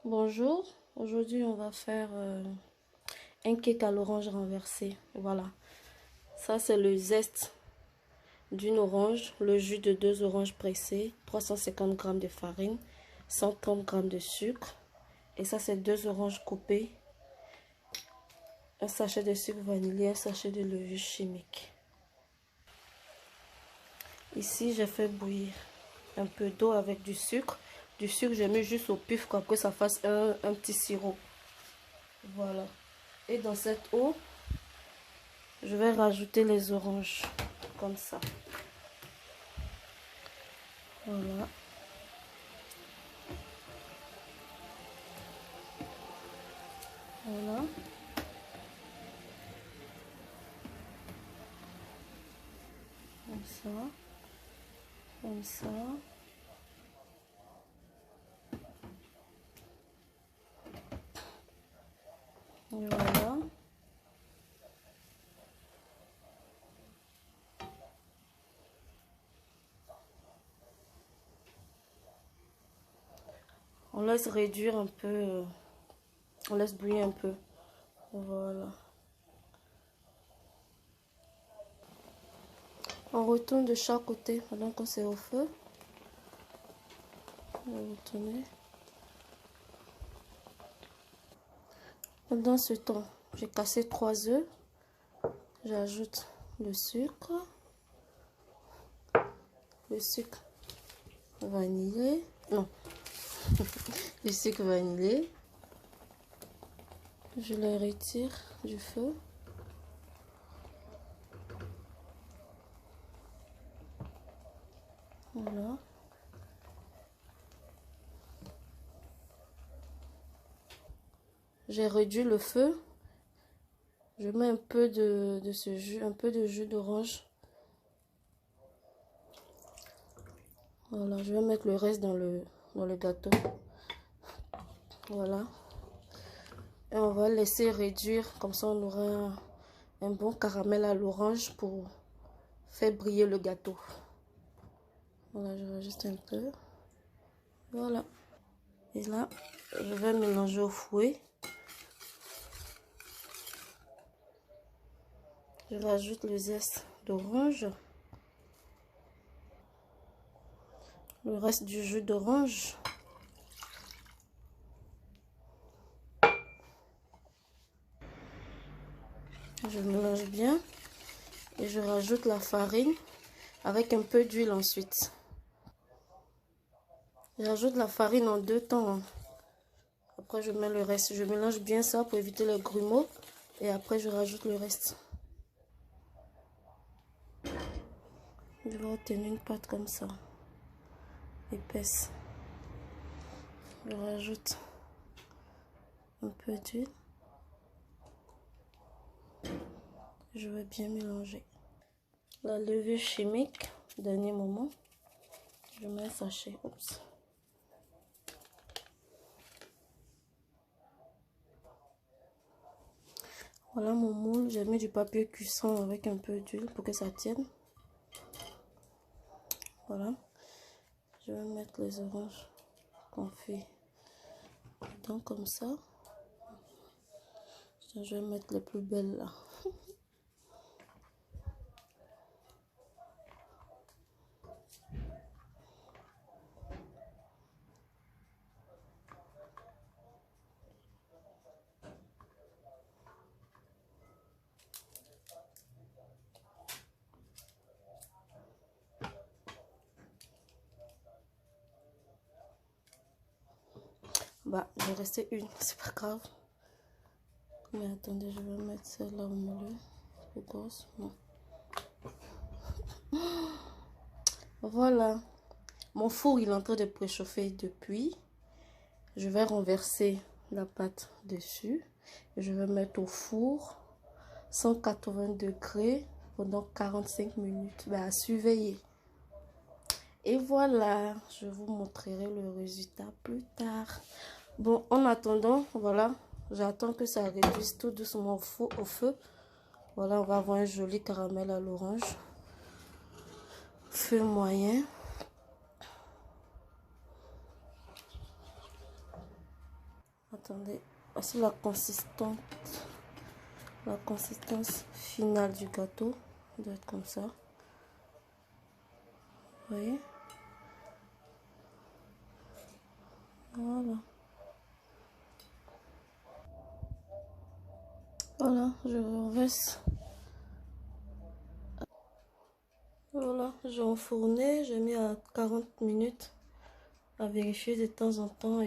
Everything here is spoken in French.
Bonjour, aujourd'hui on va faire un cake à l'orange renversé. Voilà, ça c'est le zeste d'une orange, le jus de 2 oranges pressées, 350 g de farine, 130 g de sucre. Et ça c'est 2 oranges coupées, un sachet de sucre vanillé, un sachet de levure chimique. Ici j'ai fait bouillir un peu d'eau avec du sucre. Du sucre j'ai mis juste au pif pour que ça fasse un petit sirop. Voilà. Et dans cette eau, je vais rajouter les oranges, comme ça. Voilà. Voilà. Comme ça. Comme ça. Et voilà. On laisse réduire un peu. On laisse bouillir un peu. Voilà. On retourne de chaque côté pendant que c'est au feu. On va retourner. Pendant ce temps, j'ai cassé 3 œufs. J'ajoute le sucre vanillé. Non, le sucre vanillé. Je le retire du feu. Voilà. J'ai réduit le feu. Je mets un peu de ce jus, un peu de jus d'orange. Voilà, je vais mettre le reste dans le gâteau. Voilà. Et on va laisser réduire, comme ça on aura un bon caramel à l'orange pour faire briller le gâteau. Voilà, je rajoute un peu. Voilà. Et là, je vais mélanger au fouet. Je rajoute le zeste d'orange. Le reste du jus d'orange. Je mélange bien. Et je rajoute la farine avec un peu d'huile ensuite. J'ajoute la farine en 2 temps. Après, je mets le reste. Je mélange bien ça pour éviter les grumeaux. Et après, je rajoute le reste. Je vais obtenir une pâte comme ça. Épaisse. Je rajoute un peu d'huile. Je vais bien mélanger. La levure chimique, dernier moment. Je mets un sachet. Oups. Voilà mon moule. J'ai mis du papier cuisson avec un peu d'huile pour que ça tienne. Voilà. Je vais mettre les oranges confits dedans comme ça. Je vais mettre les plus belles là. Bah, il est resté une, c'est pas grave. Mais attendez, je vais mettre celle-là au milieu. Plus grosse, non. Voilà. Mon four, il est en train de préchauffer depuis. Je vais renverser la pâte dessus. Et je vais mettre au four 180 degrés pendant 45 minutes. Bah, à surveiller. Et voilà, je vous montrerai le résultat plus tard. Bon, en attendant, voilà, j'attends que ça réduise tout doucement au feu. Voilà, on va avoir un joli caramel à l'orange. Feu moyen. Attendez, voici la consistance finale du gâteau. Il doit être comme ça. Vous voyez? Voilà. Voilà, je renverse. Voilà, j'ai enfourné, j'ai mis à 40 minutes à vérifier de temps en temps.